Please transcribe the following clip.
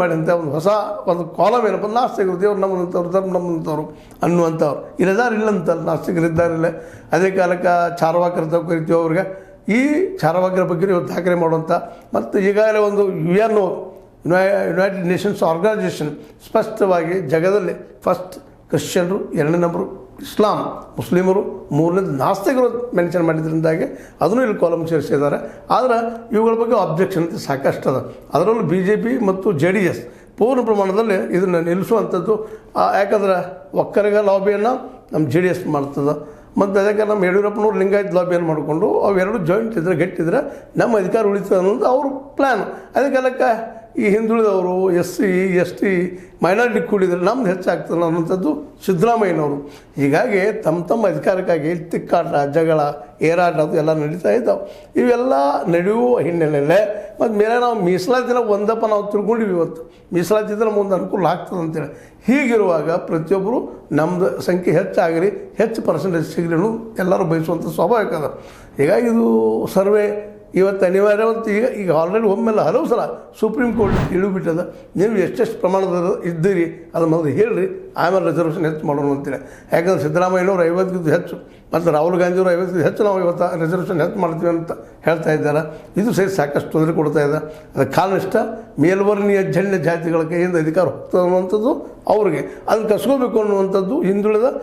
ಮಾಡಿದಂಥ ಒಂದು ಹೊಸ ಒಂದು ಕಾಲಮ್ ಏನಪ್ಪ ನಾಸ್ತಿಕರು, ದೇವ್ರು ನಮ್ಮಂಥವ್ರು, ಧರ್ಮ ನಮ್ಮಂಥವ್ರು ಅನ್ನುವಂಥವ್ರು ಇಲ್ಲದಾರು ಇಲ್ಲಂತಲ್ಲ, ನಾಸ್ತಿಕರಿದ್ದಾರಿಲ್ಲ. ಅದೇ ಕಾಲಕ್ಕೆ ಚಾರ್ವಾಕರ ಅಂತ ಕರಿತೀವಿ ಅವ್ರಿಗೆ. ಈ ಚಾರ್ವಾಕರ ಬಗ್ಗೆ ಇವತ್ತು ದಾಖಲೆ ಮಾಡುವಂಥ ಮತ್ತು ಈಗಾಗಲೇ ಒಂದು ಯುನೈಟೆಡ್ ನೇಷನ್ಸ್ ಆರ್ಗನೈಜೇಷನ್ ಸ್ಪಷ್ಟವಾಗಿ ಜಗದಲ್ಲಿ ಫಸ್ಟ್ ಕ್ರಿಶ್ಚಿಯನ್ರು, 2ನೇ ನಂಬರು ಇಸ್ಲಾಂ ಮುಸ್ಲಿಮರು, 3ನೇದು ನಾಸ್ತಿಕರು ಮೆನ್ಷನ್ ಮಾಡಿದ್ರಿಂದಾಗಿ ಅದನ್ನು ಇಲ್ಲಿ ಕಾಲಮ್ ಸೇರಿಸಿದ್ದಾರೆ. ಆದರೆ ಇವುಗಳ ಬಗ್ಗೆ ಅಬ್ಜೆಕ್ಷನ್ ಸಾಕಷ್ಟು ಅದ. ಅದರಲ್ಲೂ BJP ಮತ್ತು JDS ಪೂರ್ಣ ಪ್ರಮಾಣದಲ್ಲಿ ಇದನ್ನು ನಿಲ್ಲಿಸುವಂಥದ್ದು. ಯಾಕಂದ್ರೆ ಒಕ್ಕಲಿಗ ಲಾಬಿಯನ್ನು ನಮ್ಮ JDS ಮಾಡ್ತದೆ ಮತ್ತು ಅದಕ್ಕೆ ನಮ್ಮ ಯಡಿಯೂರಪ್ಪನವ್ರು ಲಿಂಗಾಯತ್ ಲಾಬಿಯನ್ನು ಮಾಡಿಕೊಂಡು ಅವೆರಡು ಜಾಯಿಂಟ್ ಇದ್ದರೆ ಗಟ್ಟಿದ್ರೆ ನಮ್ಮ ಅಧಿಕಾರ ಉಳಿತದೆ ಅನ್ನೋದು ಅವ್ರ ಪ್ಲ್ಯಾನ್. ಅದೇ ಕಾಲಕ್ಕೆ ಈ ಹಿಂದುಳಿದವರು SC ST ಮೈನಾರಿಟಿ ಕೂಡಿದರೆ ನಮ್ದು ಹೆಚ್ಚಾಗ್ತದೆ ಅನ್ನೋಂಥದ್ದು ಸಿದ್ದರಾಮಯ್ಯನವರು. ಹೀಗಾಗಿ ತಮ್ಮ ಅಧಿಕಾರಕ್ಕಾಗಿ ತಿಕ್ಕಾಟ, ಜಗಳ, ಏರಾಟ ಅದು ಎಲ್ಲ ನಡೀತಾ ಇದ್ದಾವೆ. ಇವೆಲ್ಲ ನಡೆಯುವ ಹಿನ್ನೆಲೆಯಲ್ಲೇ ಮತ್ತು ಮೇಲೆ ನಾವು ಮೀಸಲಾತಿನ ಒಂದಪ್ಪ ನಾವು ತಿಳ್ಕೊಂಡಿವಿ. ಇವತ್ತು ಮೀಸಲಾತಿದ್ರೆ ಮುಂದೆ ಅನುಕೂಲ ಆಗ್ತದೆ ಅಂತೇಳಿ. ಹೀಗಿರುವಾಗ ಪ್ರತಿಯೊಬ್ಬರು ನಮ್ಮದು ಸಂಖ್ಯೆ ಹೆಚ್ಚಾಗಲಿ, ಹೆಚ್ಚು ಪರ್ಸೆಂಟೇಜ್ ಸಿಗಲಿ ಅನ್ನೋದು ಎಲ್ಲರೂ ಬಯಸುವಂಥ ಸ್ವಾಭಾವಿಕ ಅದ. ಹೀಗಾಗಿ ಇದು ಸರ್ವೆ ಇವತ್ತು ಅನಿವಾರ್ಯವಂತ. ಈಗ ಆಲ್ರೆಡಿ ಒಮ್ಮೆಲ್ಲ ಹಲವು ಸಲ ಸುಪ್ರೀಂ ಕೋರ್ಟ್ ಇಳಿಬಿಟ್ಟದ. ನೀವು ಎಷ್ಟೆಷ್ಟು ಪ್ರಮಾಣದ ಇದ್ದೀರಿ ಅದು ಮೊದಲು ಹೇಳಿರಿ, ಆಮೇಲೆ ರಿಸರ್ವೇಷನ್ ಹೆಚ್ಚು ಮಾಡೋಣ ಅಂತೇಳಿ. ಯಾಕಂದ್ರೆ ಸಿದ್ದರಾಮಯ್ಯನವರು 50ಕ್ಕಿಂತ ಹೆಚ್ಚು ಮತ್ತು ರಾಹುಲ್ ಗಾಂಧಿಯವರು 50ಕ್ಕಿಂತ ಹೆಚ್ಚು ನಾವು ಇವತ್ತು ರಿಸರ್ವೇಷನ್ ಹೆಚ್ಚು ಮಾಡ್ತೀವಿ ಅಂತ ಹೇಳ್ತಾ ಇದ್ದಾರೆ. ಇದು ಸಹಿತ ಸಾಕಷ್ಟು ತೊಂದರೆ ಕೊಡ್ತಾ ಇದೆ. ಅದಕ್ಕೆ ಕಾರಣ ಇಷ್ಟ, ಮೇಲ್ವರ್ಣೀಯ ಜನ್ಯ ಜಾತಿಗಳ ಕೈಯಿಂದ ಅಧಿಕಾರ ಹೋಗ್ತದೆ ಅನ್ನುವಂಥದ್ದು ಅವ್ರಿಗೆ. ಅದನ್ನು ಕಸ್ಕೋಬೇಕು ಅನ್ನುವಂಥದ್ದು ಹಿಂದುಳಿದ